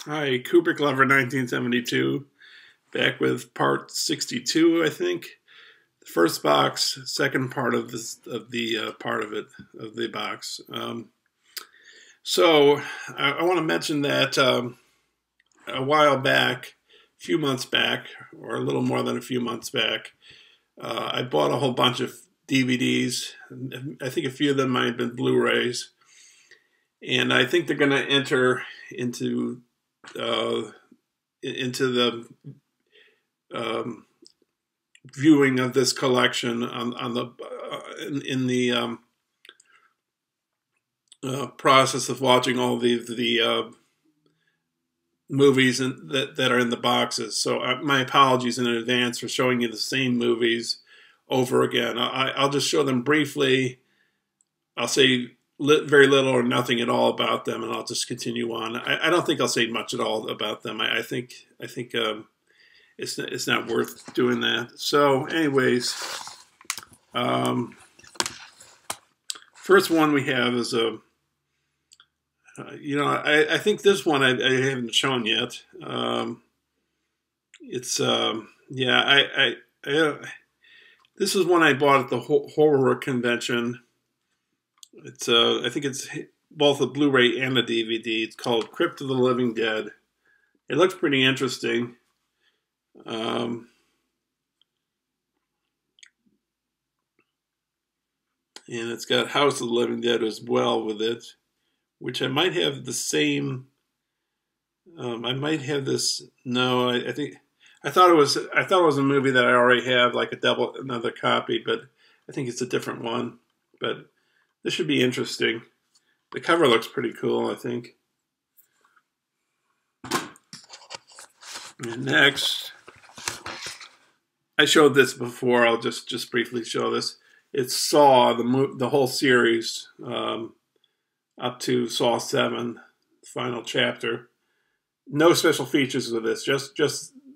Hi, Kubrick Lover 1972, back with part 62, I think. The first box, second part of the box. So I want to mention that a while back, a few months back, or a little more than a few months back, I bought a whole bunch of DVDs. I think a few of them might have been Blu-rays, and I think they're going to enter into the viewing of this collection on the in the process of watching all the movies that are in the boxes. So my apologies in advance for showing you the same movies over again. I'll just show them briefly. I'll say very little or nothing at all about them, and I'll just continue on. I don't think I'll say much at all about them. I think it's not worth doing that. So, anyways, first one we have is I think this one I haven't shown yet. This is one I bought at the horror convention. It's I think it's both a Blu-ray and a DVD. It's called Crypt of the Living Dead. It looks pretty interesting. And it's got House of the Living Dead as well with it, which I might have the same. I might have this. No, I thought it was a movie that I already have, like another copy, but I think it's a different one. But this should be interesting. The cover looks pretty cool, I think. And next, I showed this before. I'll just briefly show this. It's Saw, the whole series, up to Saw 7, final chapter. No special features with this. Just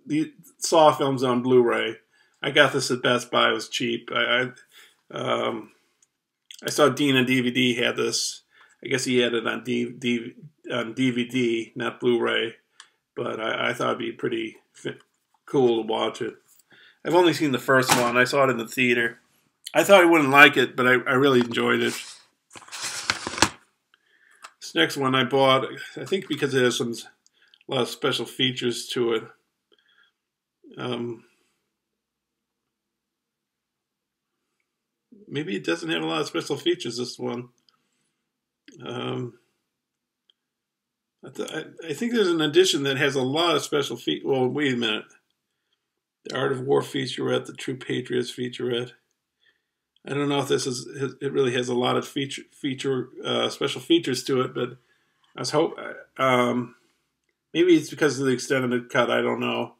the Saw films on Blu-ray. I got this at Best Buy. It was cheap. I saw Dean on DVD had this. I guess he had it on DVD, not Blu-ray. But I thought it'd be pretty cool to watch it. I've only seen the first one. I saw it in the theater. I thought I wouldn't like it, but I really enjoyed it. This next one I bought, I think because it has a lot of special features to it. Maybe it doesn't have a lot of special features, this one. I think there's an edition that has a lot of special features. Well, wait a minute. The Art of War featurette, the True Patriots featurette. I don't know if it really has a lot of special features to it, but I was maybe it's because of the extended cut. I don't know.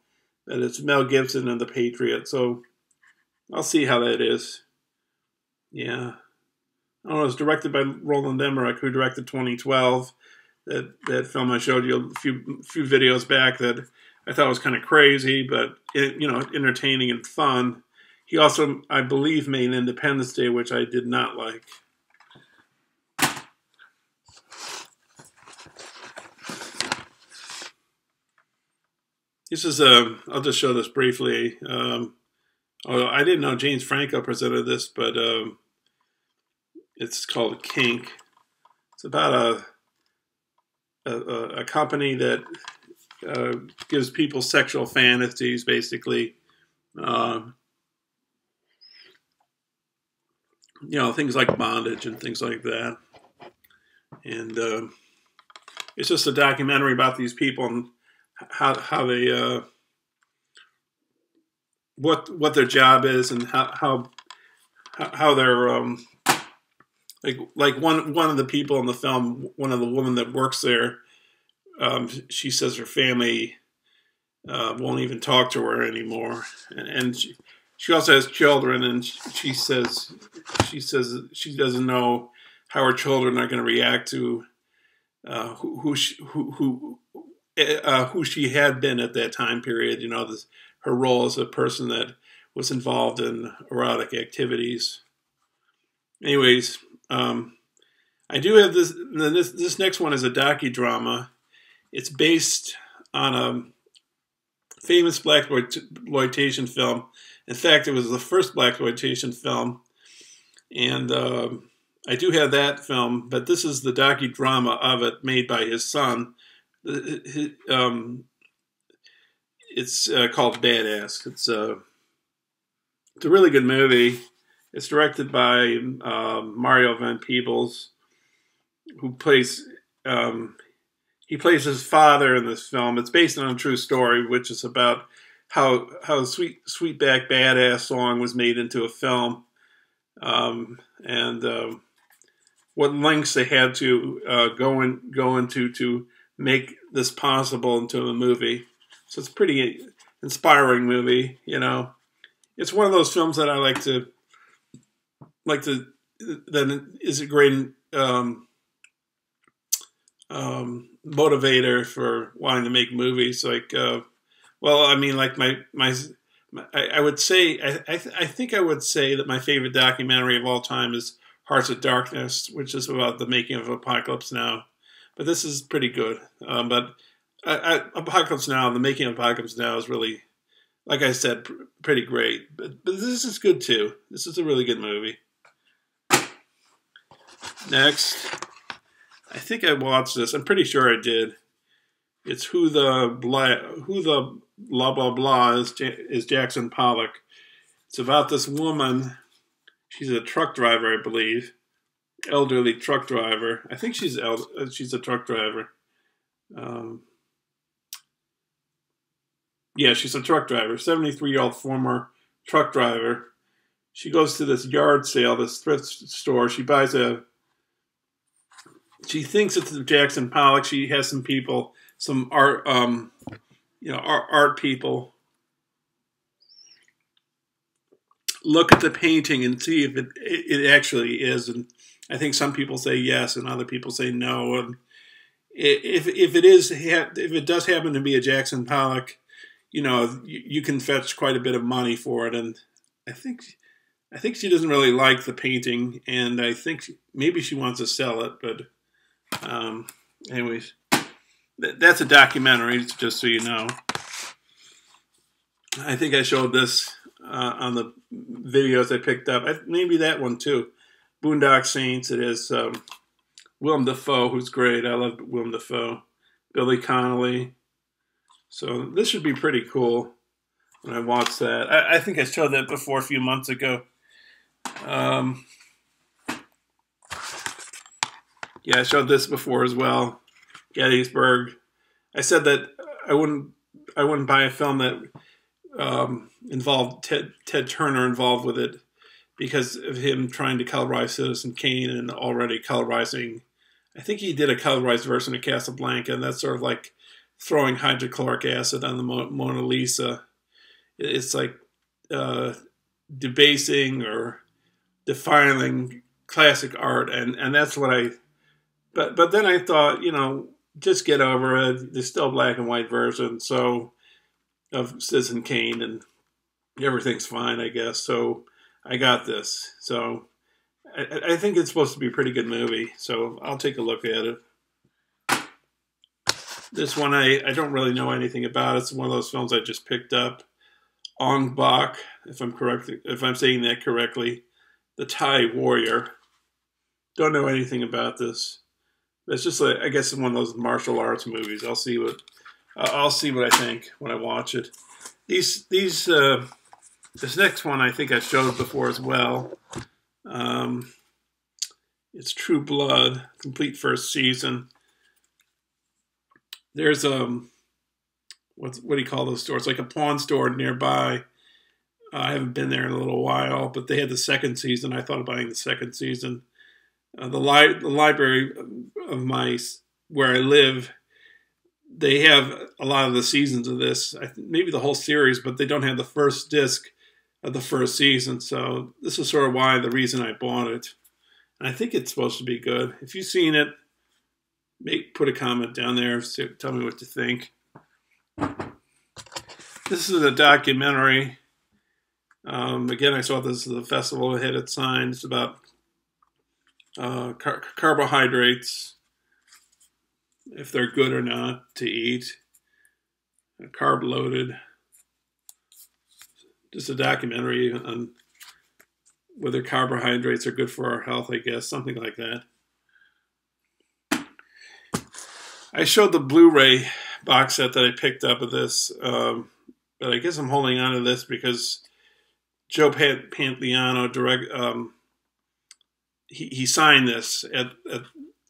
That it's Mel Gibson and the Patriot. So I'll see how that is. Yeah. I don't know. It was directed by Roland Emmerich, who directed 2012. That film I showed you a few videos back that I thought was kind of crazy, but entertaining and fun. He also, I believe, made Independence Day, which I did not like. This is I'll just show this briefly. Although I didn't know James Franco presented this, but it's called Kink. It's about a company that gives people sexual fantasies, basically. Things like bondage and things like that. And it's just a documentary about these people and how they what their job is and how they're like one of the people in the film, one of the women that works there, she says her family won't even talk to her anymore, and she also has children, and she says she doesn't know how her children are going to react to who she had been at that time period. Her role as a person that was involved in erotic activities. Anyways, I do have this. This next one is a docudrama, It's based on a famous blaxploitation film. In fact, it was the first blaxploitation film, and I do have that film, but this is the docudrama of it, made by his son. It's called Badass. It's a really good movie. It's directed by Mario Van Peebles, who plays he plays his father in this film. It's based on a true story, which is about how Sweetback Badass song was made into a film, and what lengths they had to go into to make this possible into a movie. So it's a pretty inspiring movie, you know. It's one of those films that I like to that is a great motivator for wanting to make movies. Like, well, I mean, like I would say, I think I would say that my favorite documentary of all time is Hearts of Darkness, which is about the making of Apocalypse Now. But this is pretty good. But Apocalypse Now, the making of Apocalypse Now is really, like I said, pretty great. But this is good too. This is a really good movie. Next, I think I watched this. I'm pretty sure I did. It's Who the Blah Blah Blah is Jackson Pollock. It's about this woman. She's a truck driver, I believe. Elderly truck driver. I think she's a truck driver. Yeah, she's a truck driver. 73-year-old former truck driver. She goes to this yard sale, this thrift store. She buys she thinks it's Jackson Pollock. She has some people, some art, art people look at the painting and see if it actually is. And I think some people say yes, and other people say no. And if it does happen to be a Jackson Pollock, you know, you can fetch quite a bit of money for it. And I think she doesn't really like the painting, and I think maybe she wants to sell it. But anyways, that's a documentary, just so you know. I think I showed this on the videos I picked up. Maybe that one too. Boondock Saints. It is Willem Dafoe, who's great. I love Willem Dafoe. Billy Connolly. So this should be pretty cool when I watch that. I think I showed that before a few months ago. Yeah, I showed this before as well. Gettysburg. I said that I wouldn't buy a film that involved Ted Turner involved with it because of him trying to colorize Citizen Kane and already colorizing. I think he did a colorized version of Casablanca, and that's sort of like throwing hydrochloric acid on the Mona Lisa. It's like debasing or defiling classic art, and that's what I. But then I thought, you know, just get over it. There's still a black and white version of Citizen Kane, and everything's fine, I guess. So I got this. So I think it's supposed to be a pretty good movie. So I'll take a look at it. This one I don't really know anything about. It's one of those films I just picked up. Bach, if I'm saying that correctly. The Thai Warrior. Don't know anything about this. It's just like, I guess, one of those martial arts movies. I'll see what I think when I watch it. This next one I think I showed before as well. It's True Blood, complete first season. There's what do you call those stores? Like a pawn store nearby. I haven't been there in a little while, but they had the second season. I thought of buying the second season. The library of where I live, they have a lot of the seasons of this. Maybe the whole series, but they don't have the first disc of the first season. So this is sort of the reason I bought it. And I think it's supposed to be good. If you've seen it, put a comment down there. Tell me what you think. This is a documentary. Again, I saw this at the festival. It had its sign. It's about carbohydrates. if they're good or not to eat. Carb Loaded. Just a documentary on whether carbohydrates are good for our health, I guess, something like that. I showed the Blu-ray box set that I picked up of this, but I guess I'm holding on to this because Joe Pantheon he signed this at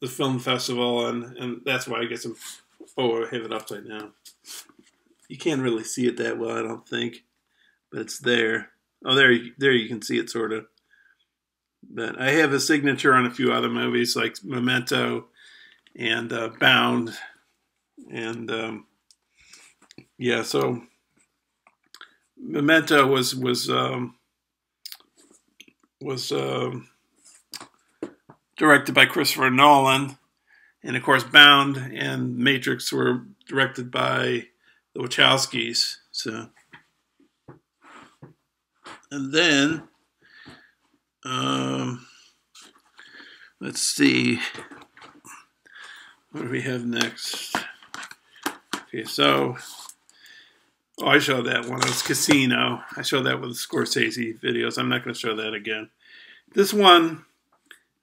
the film festival, and that's why I guess I'm. Oh, I have it upside down. You can't really see it that well, I don't think, but it's there. Oh, there you can see it sort of. But I have a signature on a few other movies like Memento and Bound, and yeah. So Memento was directed by Christopher Nolan, and of course Bound and Matrix were directed by the Wachowskis. So, and then let's see, what do we have next? Okay, so I showed that one. It's Casino. I showed that with the Scorsese videos. I'm not going to show that again. This one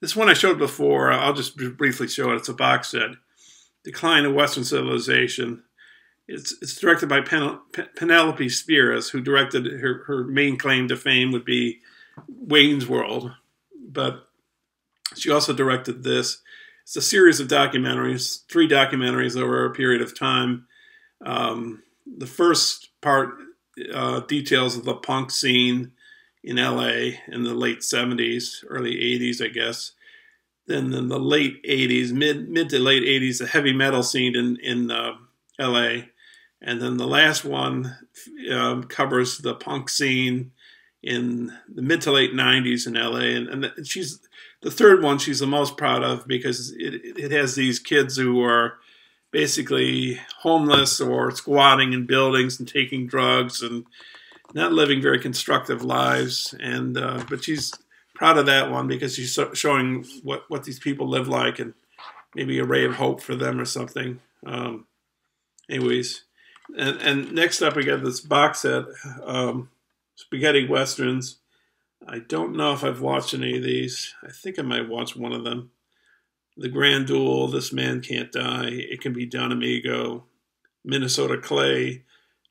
I showed before. I'll just briefly show it. It's a box set. Decline of Western Civilization. It's directed by Penelope Spheris, who directed her main claim to fame would be Wayne's World, but she also directed this. It's a series of documentaries, 3 documentaries over a period of time. The first part details of the punk scene in LA in the late 70s, early 80s, I guess. Then in the late 80s, mid to late 80s, the heavy metal scene in LA. And then the last one covers the punk scene in the mid to late 90s in LA. And she's the third one she's the most proud of because it has these kids who are basically homeless or squatting in buildings and taking drugs and not living very constructive lives. And but she's proud of that one because she's showing what these people live like and maybe a ray of hope for them or something. Anyways, and next up we got this box set, Spaghetti Westerns. I don't know if I've watched any of these. I think I might watch one of them. The Grand Duel, This Man Can't Die, It Can Be Done, Amigo, Minnesota Clay,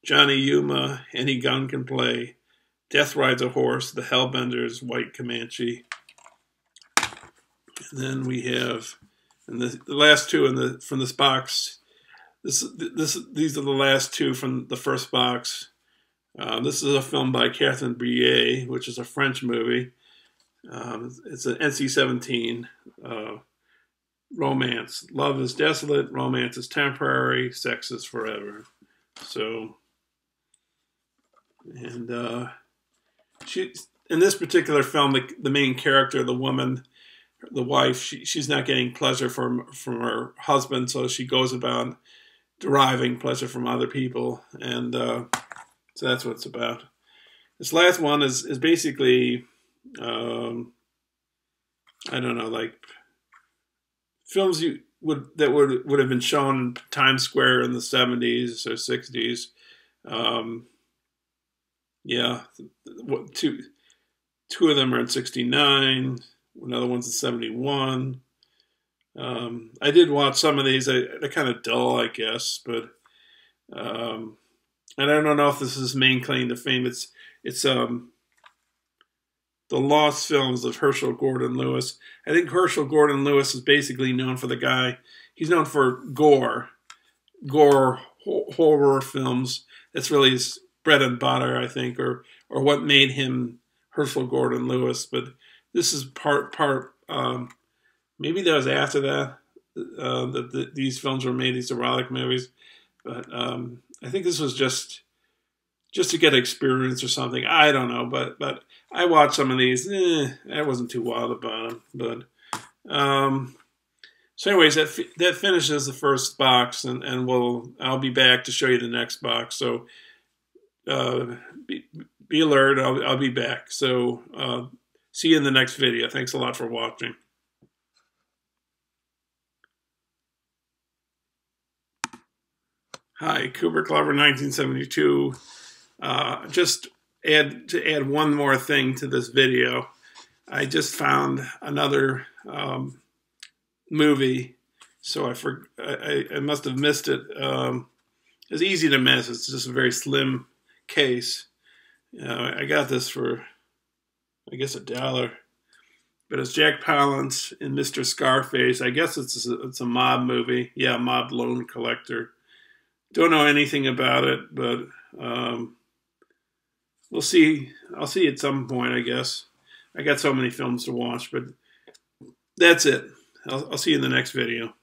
Johnny Yuma, Any Gun Can Play, Death Rides a Horse, The Hellbenders, White Comanche. And then we have, and the last two from this box. These are the last two from the first box. This is a film by Catherine Breillat, which is a French movie. It's an NC-17 romance. Love is desolate, romance is temporary, sex is forever. So, and she in this particular film, the main character, the woman, the wife, she's not getting pleasure from her husband, so she goes about deriving pleasure from other people, and so that's what it's about. This last one is basically, I don't know, like films that would have been shown in Times Square in the 70s or 60s. Yeah, two of them are in 69. Another one's in 71. I did watch some of these. They're kind of dull, I guess, but and I don't know if this is his main claim to fame. It's the lost films of Herschell Gordon Lewis. I think Herschell Gordon Lewis is basically known for he's known for gore horror films. That's really his bread and butter, I think, or what made him Herschell Gordon Lewis. But this is part. Maybe that was after that these films were made, these erotic movies. But I think this was just to get experience or something. I don't know, but I watched some of these. I wasn't too wild about them. But so, anyways, that finishes the first box, and I'll be back to show you the next box. So be alert. I'll be back. So see you in the next video. Thanks a lot for watching. Hi, Kubrick Lover 1972. Just add one more thing to this video. I just found another movie, so I must have missed it. It's easy to miss. It's just a very slim case. I got this for, I guess, $1. But it's Jack Palance in Mr. Scarface. I guess it's a mob movie. Yeah, mob loan collector. Don't know anything about it, but we'll see. I'll see at some point, I guess. I got so many films to watch, but that's it. I'll see you in the next video.